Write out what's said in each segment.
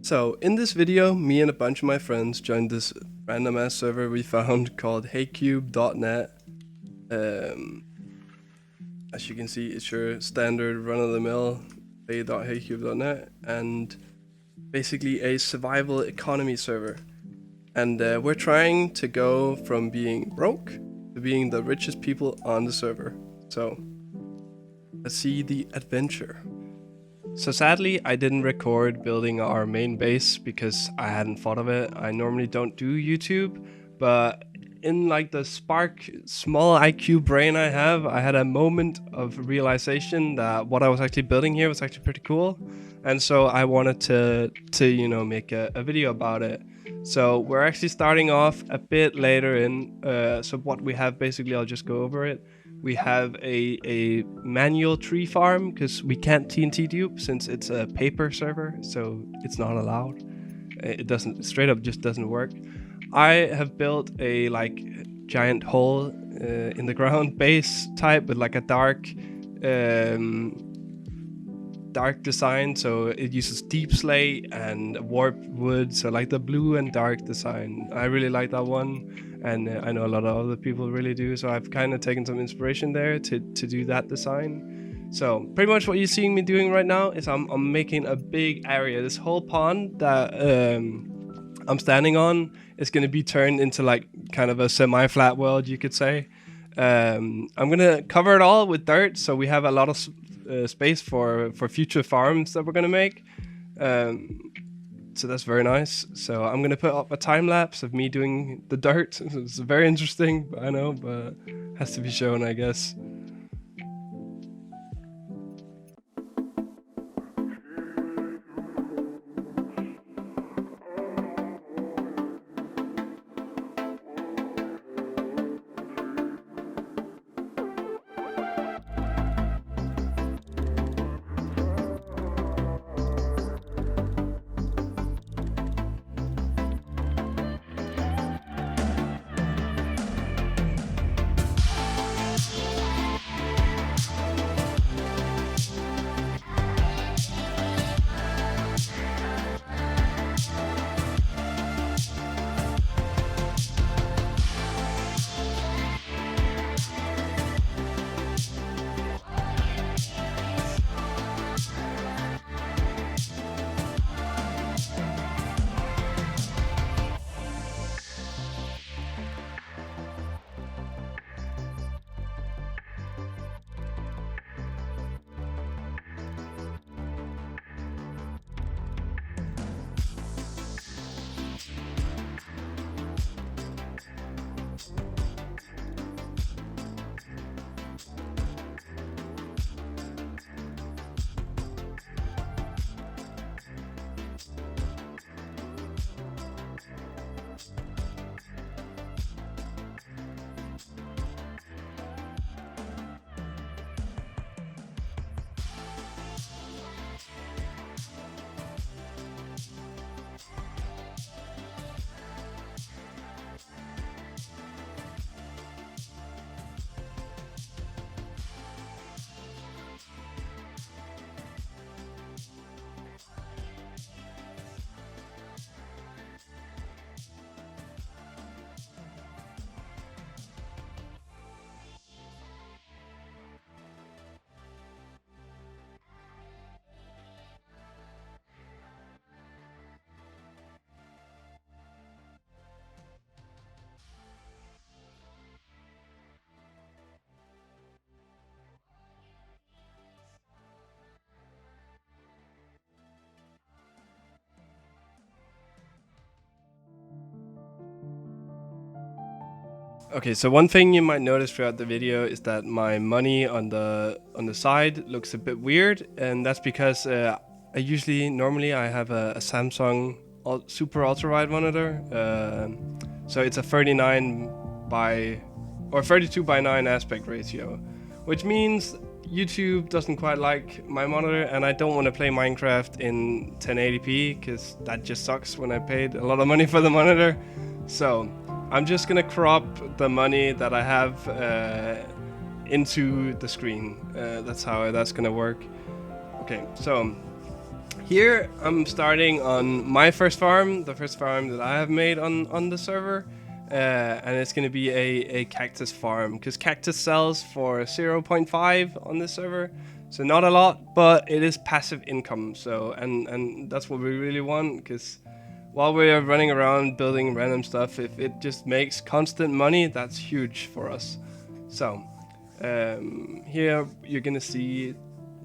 So in this video, me and a bunch of my friends joined this random ass server we found called Haycube.net. As you can see, it's your standard run-of-the-mill play.haycube.net, and basically a survival economy server. And we're trying to go from being broke to being the richest people on the server. So let's see the adventure. So sadly, I didn't record building our main base because I hadn't thought of it. I normally don't do YouTube, but in like the spark small IQ brain I have, I had a moment of realization that what I was actually building here was actually pretty cool. And so I wanted to make a video about it. So we're actually starting off a bit later in, so what we have basically, I'll just go over it. We have a manual tree farm because we can't TNT dupe since it's a paper server, so it's not allowed. It doesn't, straight up just doesn't work. I have built a like giant hole in the ground base type with like a dark design, so it uses deep slate and warped wood, so like the blue and dark design. I really like that one, and I know a lot of other people really do, so I've kind of taken some inspiration there to do that design. So pretty much what you're seeing me doing right now is I'm making a big area. This whole pond that I'm standing on is going to be turned into like kind of a semi-flat world, you could say. I'm going to cover it all with dirt, so we have a lot of space for future farms that we're going to make. So that's very nice. So I'm going to put up a time lapse of me doing the dirt. It's very interesting, I know, but has to be shown, I guess. Okay, so one thing you might notice throughout the video is that my money on the side looks a bit weird, and that's because normally I have a Samsung super ultra wide monitor, so it's a 39 by or 32 by 9 aspect ratio, which means YouTube doesn't quite like my monitor, and I don't want to play Minecraft in 1080p because that just sucks when I paid a lot of money for the monitor. So I'm just gonna crop the money that I have into the screen. That's how that's gonna work. Okay, so Here I'm starting on my first farm, the first farm that I have made on the server, and it's gonna be a cactus farm because cactus sells for 0.5 on this server, so not a lot, but it is passive income. So and that's what we really want, because while we're running around building random stuff, if it just makes constant money, that's huge for us. So here you're gonna see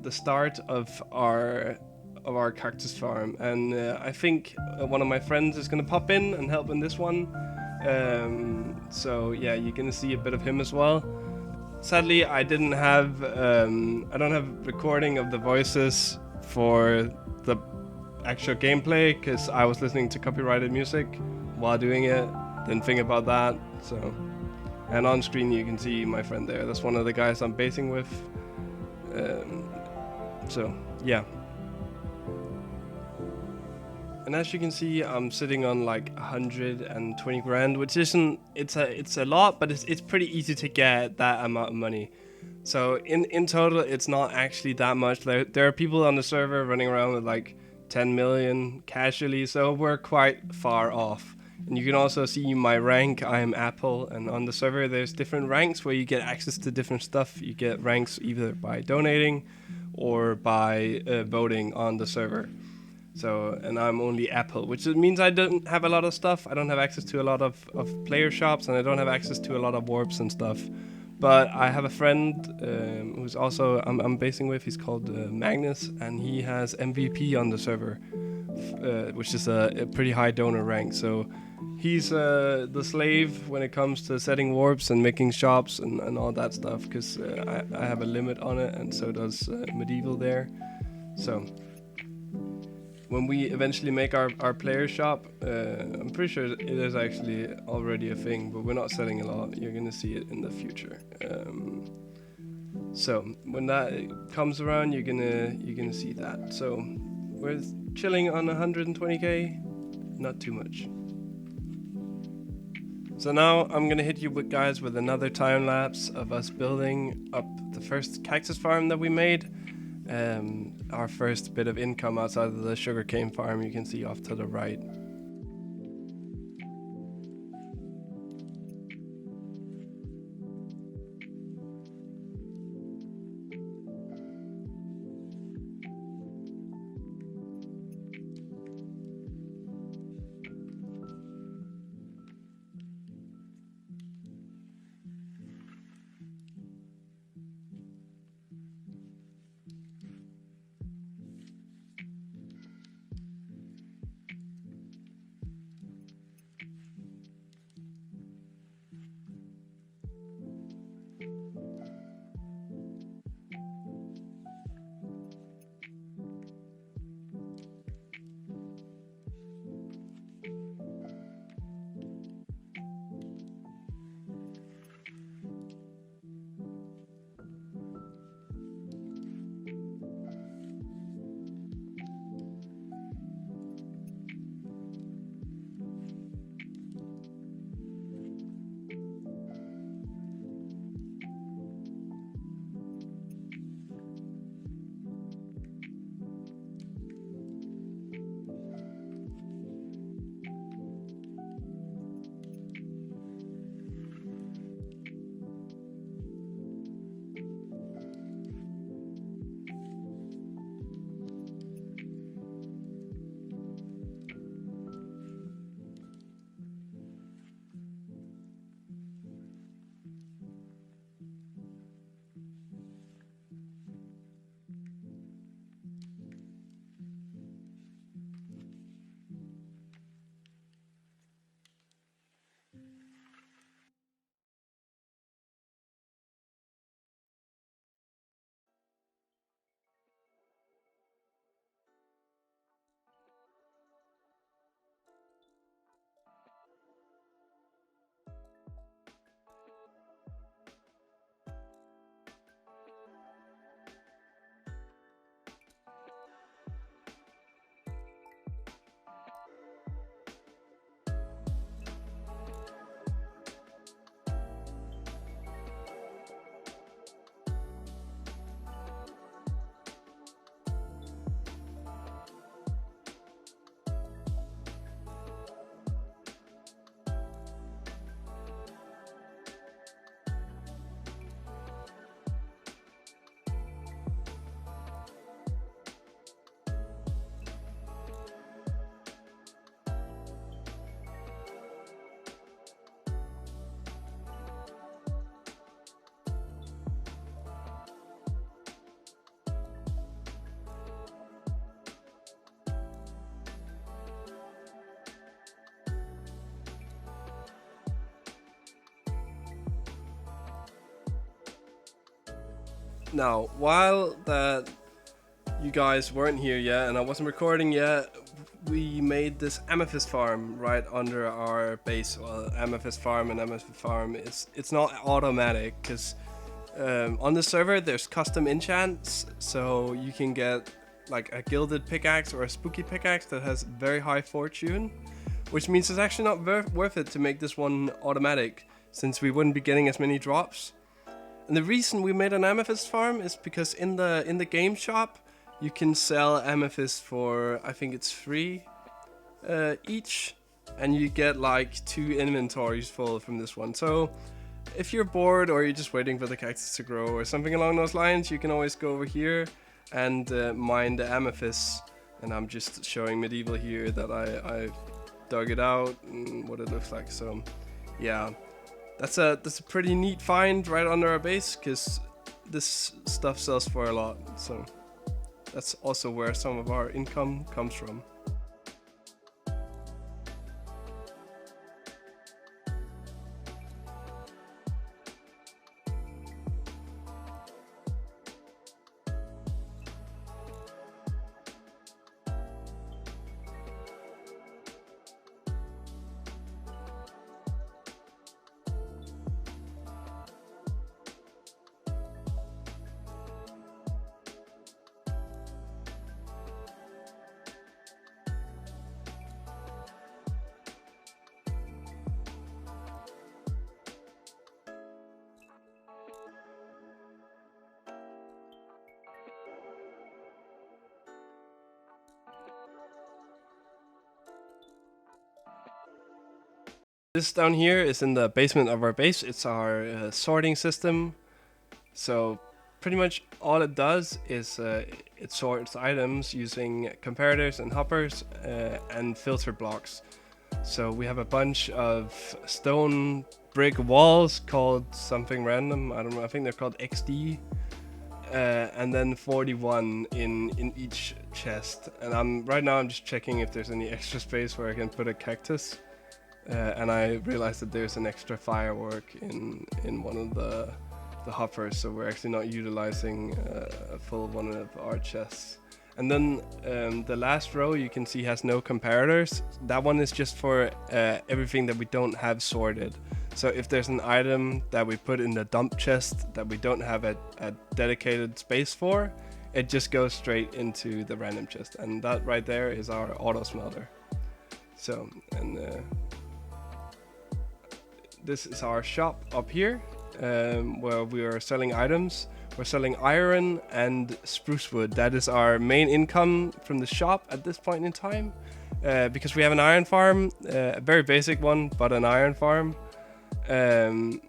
the start of our cactus farm, and I think one of my friends is gonna pop in and help in this one. So yeah, you're gonna see a bit of him as well. Sadly, I don't have recording of the voices for the actual gameplay because I was listening to copyrighted music while doing it. Didn't think about that. So, and on screen you can see my friend there. That's one of the guys I'm basing with. So yeah. And as you can see, I'm sitting on like 120 grand, which isn't, it's a lot, but it's pretty easy to get that amount of money. So in total, it's not actually that much. There are people on the server running around with like 10 million casually, so we're quite far off. And you can also see my rank. I am Apple, and on the server there's different ranks where you get access to different stuff. You get ranks either by donating or by voting on the server. So, and I'm only Apple, which means I don't have a lot of stuff. I don't have access to a lot of player shops, and I don't have access to a lot of warps and stuff. But I have a friend who's also I'm basing with. He's called Magnus, and he has MVP on the server, which is a pretty high donor rank. So he's the slave when it comes to setting warps and making shops and all that stuff, because I have a limit on it, and so does Medieval there. So when we eventually make our player shop, I'm pretty sure it is actually already a thing, but we're not selling a lot. You're gonna see it in the future. So when that comes around, you're gonna see that. So we're chilling on 120k, not too much. So now I'm gonna hit you guys with another time lapse of us building up the first cactus farm that we made. Our first bit of income outside of the sugarcane farm, you can see off to the right. Now, while that you guys weren't here yet and I wasn't recording yet, we made this amethyst farm right under our base. Well, amethyst farm and amethyst farm, it's not automatic because on the server there's custom enchants, so you can get like a gilded pickaxe or a spooky pickaxe that has very high fortune, which means it's actually not worth it to make this one automatic, since we wouldn't be getting as many drops. And the reason we made an amethyst farm is because in the game shop you can sell amethyst for, I think it's free each, and you get like 2 inventories full from this one. So if you're bored or you're just waiting for the cactus to grow or something along those lines, you can always go over here and mine the amethyst. And I'm just showing medieval here that I dug it out and what it looks like. So yeah, that's a pretty neat find right under our base, because this stuff sells for a lot. So that's also where some of our income comes from. This down here is in the basement of our base. It's our sorting system. So pretty much all it does is it sorts items using comparators and hoppers and filter blocks. So we have a bunch of stone brick walls called something random. I don't know. I think they're called XD. And then 41 in each chest. And right now I'm just checking if there's any extra space where I can put a cactus. And I realized that there's an extra firework in one of the hoppers, so we're actually not utilizing a full one of our chests. And then the last row you can see has no comparators. That one is just for everything that we don't have sorted. So if there's an item that we put in the dump chest that we don't have a dedicated space for, it just goes straight into the random chest. And that right there is our auto smelter. So, and this is our shop up here, where we are selling items. We're selling iron and spruce wood. That is our main income from the shop at this point in time, because we have an iron farm, a very basic one, but an iron farm, and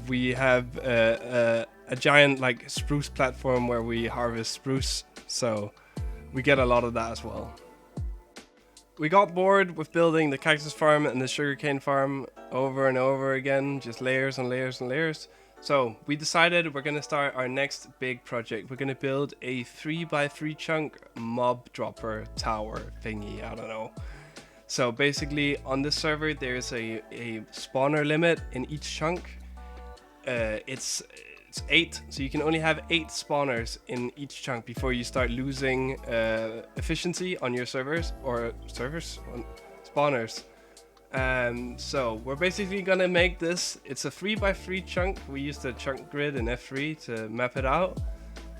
we have a giant like spruce platform where we harvest spruce, so we get a lot of that as well. We got bored with building the cactus farm and the sugarcane farm over and over again, just layers and layers and layers. So we decided we're gonna start our next big project. We're gonna build a 3x3 chunk mob dropper tower thingy, I don't know. So basically on this server there's a spawner limit in each chunk. It's 8, so you can only have 8 spawners in each chunk before you start losing efficiency on your servers, or spawners. So we're basically gonna make this. It's a 3x3 chunk. We used a chunk grid in F3 to map it out,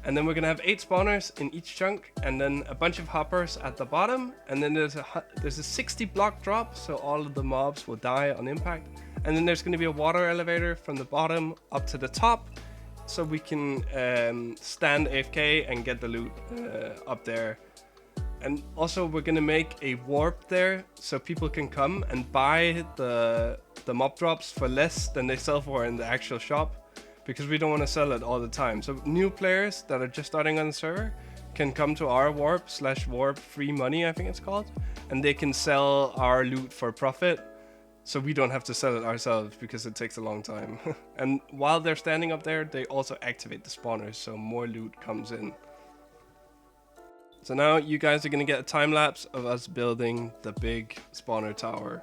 and then we're gonna have 8 spawners in each chunk, and then a bunch of hoppers at the bottom, and then there's a 60 block drop, so all of the mobs will die on impact, and then there's gonna be a water elevator from the bottom up to the top, so we can stand AFK and get the loot up there. And also we're gonna make a warp there, so people can come and buy the mob drops for less than they sell for in the actual shop, because we don't want to sell it all the time. So new players that are just starting on the server can come to our warp/warp free money, I think it's called, and they can sell our loot for profit. So we don't have to sell it ourselves because it takes a long time. And while they're standing up there, they also activate the spawners, so more loot comes in. So now you guys are gonna get a time lapse of us building the big spawner tower.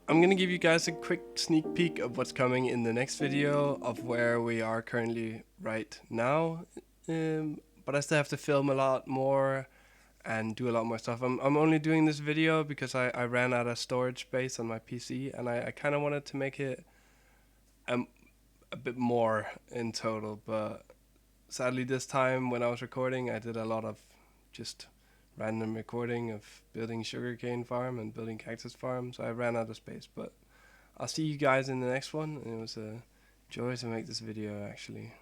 I'm gonna give you guys a quick sneak peek of what's coming in the next video of where we are currently right now. But I still have to film a lot more and do a lot more stuff. I'm only doing this video because I ran out of storage space on my PC, and I kind of wanted to make it a bit more in total, but sadly this time when I was recording I did a lot of just random recording of building sugarcane farm and building cactus farm, so I ran out of space. But I'll see you guys in the next one, and it was a joy to make this video actually.